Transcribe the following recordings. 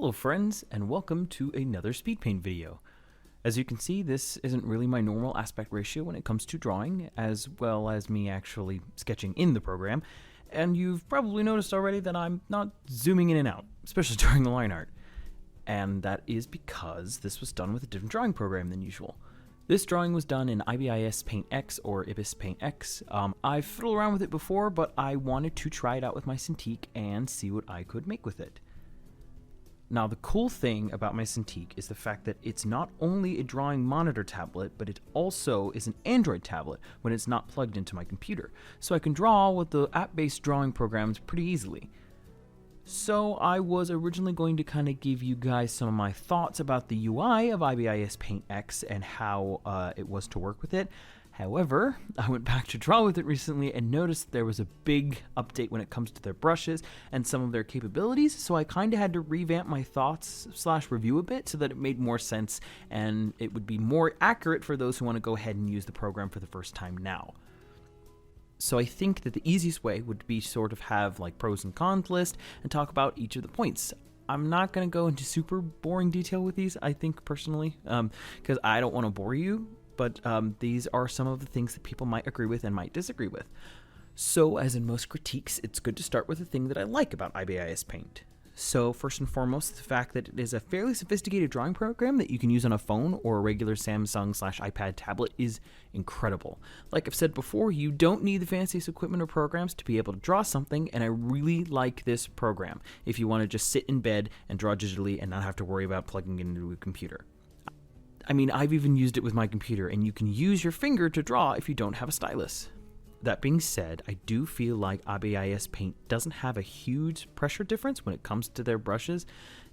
Hello friends, and welcome to another Speedpaint video. As you can see, this isn't really my normal aspect ratio when it comes to drawing, as well as me actually sketching in the program, and you've probably noticed already that I'm not zooming in and out, especially during the line art. And that is because this was done with a different drawing program than usual. This drawing was done in Ibis Paint X or Ibis Paint X. I've fiddled around with it before, but I wanted to try it out with my Cintiq and see what I could make with it. Now, the cool thing about my Cintiq is the fact that it's not only a drawing monitor tablet, but it also is an Android tablet when it's not plugged into my computer. So I can draw with the app-based drawing programs pretty easily. So I was originally going to kind of give you guys some of my thoughts about the UI of Ibis Paint X and how it was to work with it. However, I went back to draw with it recently and noticed there was a big update when it comes to their brushes and some of their capabilities, so I kind of had to revamp my thoughts / review a bit so that it made more sense and it would be more accurate for those who want to go ahead and use the program for the first time now. So I think that the easiest way would be sort of have like pros and cons list and talk about each of the points. I'm not going to go into super boring detail with these, I think personally, because I don't want to bore you. But these are some of the things that people might agree with and might disagree with. So, as in most critiques, it's good to start with the thing that I like about Ibis Paint. So, first and foremost, the fact that it is a fairly sophisticated drawing program that you can use on a phone or a regular Samsung / iPad tablet is incredible. Like I've said before, you don't need the fanciest equipment or programs to be able to draw something, and I really like this program if you want to just sit in bed and draw digitally and not have to worry about plugging it into a computer. I mean, I've even used it with my computer, and you can use your finger to draw if you don't have a stylus. That being said, I do feel like Ibis Paint doesn't have a huge pressure difference when it comes to their brushes.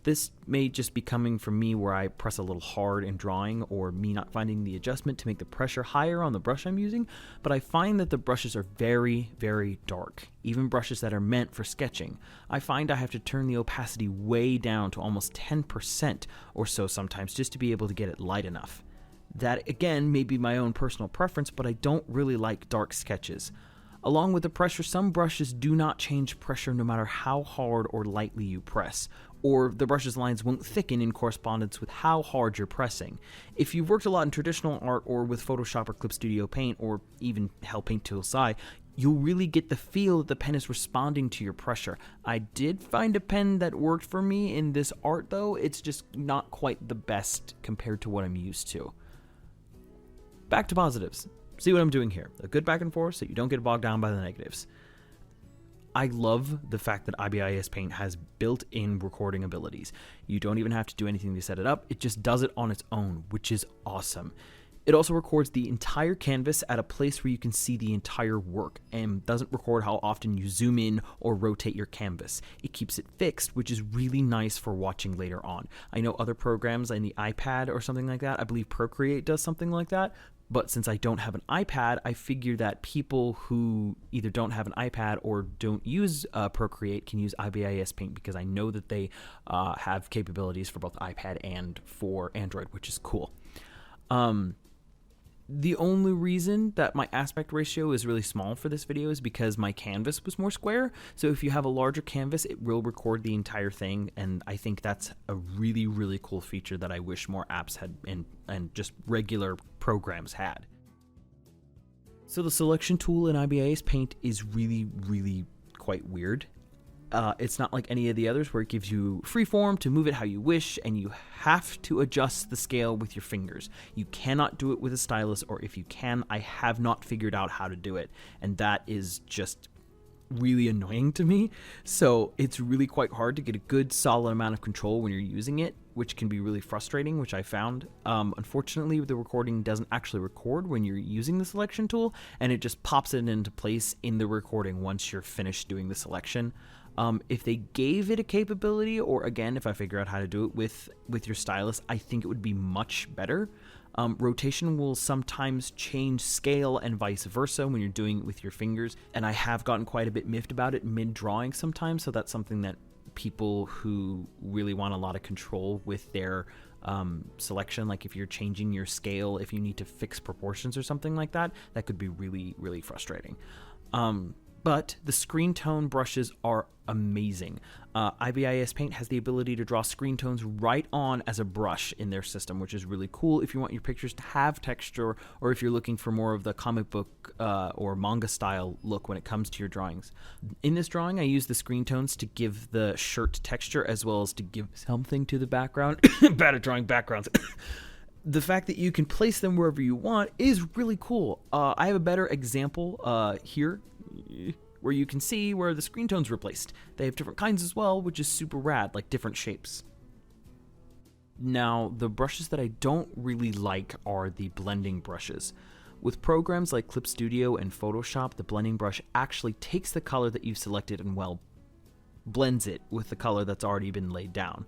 This may just be coming from me where I press a little hard in drawing, or me not finding the adjustment to make the pressure higher on the brush I'm using, but I find that the brushes are very, very dark. Even brushes that are meant for sketching. I find I have to turn the opacity way down to almost 10% or so sometimes just to be able to get it light enough. That, again, may be my own personal preference, but I don't really like dark sketches. Along with the pressure, some brushes do not change pressure no matter how hard or lightly you press, or the brush's lines won't thicken in correspondence with how hard you're pressing. If you've worked a lot in traditional art or with Photoshop or Clip Studio Paint or even hell, Paint Tool SI, you'll really get the feel that the pen is responding to your pressure. I did find a pen that worked for me in this art though, it's just not quite the best compared to what I'm used to. Back to positives. See what I'm doing here. A good back and forth so you don't get bogged down by the negatives. I love the fact that Ibis Paint has built-in recording abilities. You don't even have to do anything to set it up. It just does it on its own, which is awesome. It also records the entire canvas at a place where you can see the entire work and doesn't record how often you zoom in or rotate your canvas. It keeps it fixed, which is really nice for watching later on. I know other programs in the iPad or something like that. I believe Procreate does something like that. But since I don't have an iPad, I figure that people who either don't have an iPad or don't use Procreate can use Ibis Paint because I know that they have capabilities for both iPad and for Android, which is cool. The only reason that my aspect ratio is really small for this video is because my canvas was more square. So if you have a larger canvas, it will record the entire thing. And I think that's a really, really cool feature that I wish more apps had and just regular programs had. So the selection tool in Ibis Paint is really, really quite weird. It's not like any of the others where it gives you free form to move it how you wish, and you have to adjust the scale with your fingers. You cannot do it with a stylus, or if you can, I have not figured out how to do it, and that is just really annoying to me. So it's really quite hard to get a good solid amount of control when you're using it, which can be really frustrating, which I found. Unfortunately, the recording doesn't actually record when you're using the selection tool, and it just pops it into place in the recording once you're finished doing the selection. If they gave it a capability, or again, if I figure out how to do it with your stylus, I think it would be much better. Rotation will sometimes change scale and vice versa when you're doing it with your fingers, and I have gotten quite a bit miffed about it mid-drawing sometimes, so that's something that people who really want a lot of control with their selection, like if you're changing your scale, if you need to fix proportions or something like that, that could be really, really frustrating. But the screen tone brushes are amazing. Ibis Paint has the ability to draw screen tones right on as a brush in their system, which is really cool if you want your pictures to have texture, or if you're looking for more of the comic book or manga style look when it comes to your drawings. In this drawing, I use the screen tones to give the shirt texture as well as to give something to the background. Bad at drawing backgrounds. The fact that you can place them wherever you want is really cool. I have a better example here, where you can see where the screen tones were placed. They have different kinds as well, which is super rad, like different shapes. Now, the brushes that I don't really like are the blending brushes. With programs like Clip Studio and Photoshop, the blending brush actually takes the color that you've selected and, well, blends it with the color that's already been laid down.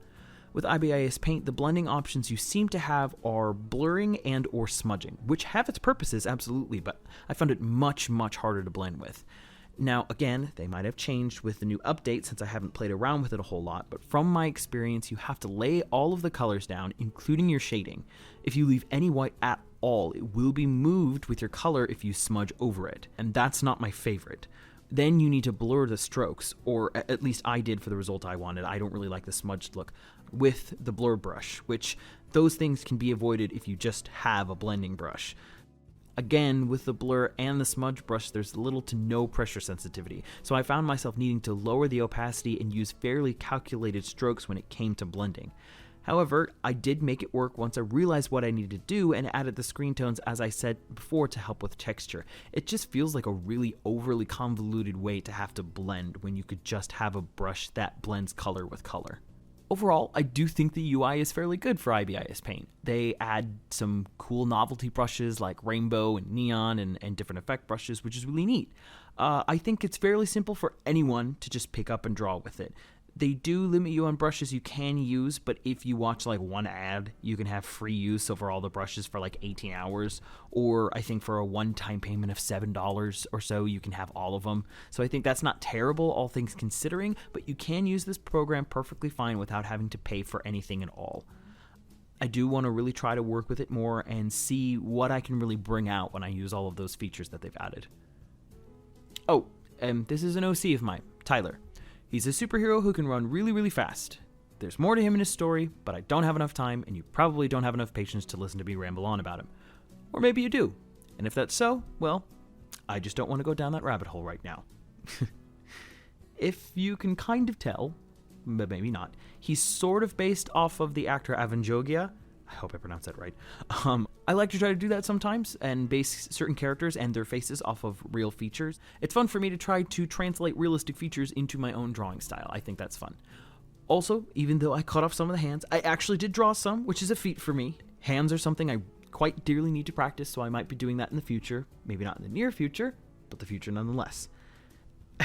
With Ibis Paint, the blending options you seem to have are blurring and or smudging, which have its purposes, absolutely, but I found it much harder to blend with. Now, again, they might have changed with the new update since I haven't played around with it a whole lot, but from my experience, you have to lay all of the colors down, including your shading. If you leave any white at all, it will be moved with your color if you smudge over it, and that's not my favorite. Then you need to blur the strokes, or at least I did for the result I wanted. I don't really like the smudged look with the blur brush, which those things can be avoided if you just have a blending brush. Again, with the blur and the smudge brush, there's little to no pressure sensitivity, so I found myself needing to lower the opacity and use fairly calculated strokes when it came to blending. However, I did make it work once I realized what I needed to do and added the screen tones, as I said before, to help with texture. It just feels like a really overly convoluted way to have to blend when you could just have a brush that blends color with color. Overall, I do think the UI is fairly good for Ibis Paint. They add some cool novelty brushes like rainbow and neon and different effect brushes, which is really neat. I think it's fairly simple for anyone to just pick up and draw with it. They do limit you on brushes you can use, but if you watch like one ad, you can have free use over all the brushes for like 18 hours, or I think for a one-time payment of $7 or so, you can have all of them. So I think that's not terrible, all things considering, but you can use this program perfectly fine without having to pay for anything at all. I do want to really try to work with it more and see what I can really bring out when I use all of those features that they've added. Oh, and this is an OC of mine, Tyler. He's a superhero who can run really fast. There's more to him in his story, but I don't have enough time, and you probably don't have enough patience to listen to me ramble on about him. Or maybe you do. And if that's so, well, I just don't want to go down that rabbit hole right now. If you can kind of tell, but maybe not, he's sort of based off of the actor Avanjogia. I hope I pronounced that right. I like to try to do that sometimes and base certain characters and their faces off of real features. It's fun for me to try to translate realistic features into my own drawing style. I think that's fun. Also, even though I cut off some of the hands, I actually did draw some, which is a feat for me. Hands are something I quite dearly need to practice, so I might be doing that in the future. Maybe not in the near future, but the future nonetheless.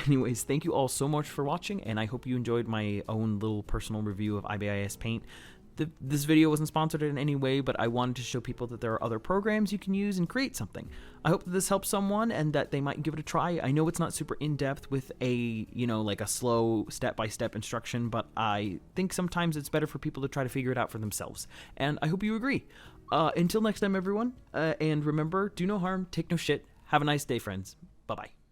Anyways, thank you all so much for watching, and I hope you enjoyed my own little personal review of Ibis Paint. This video wasn't sponsored in any way, but I wanted to show people that there are other programs you can use and create something. I hope that this helps someone and that they might give it a try. I know it's not super in-depth with a, like a slow step-by-step instruction, but I think sometimes it's better for people to try to figure it out for themselves. And I hope you agree. Until next time, everyone, and remember, do no harm, take no shit. Have a nice day, friends. Bye-bye.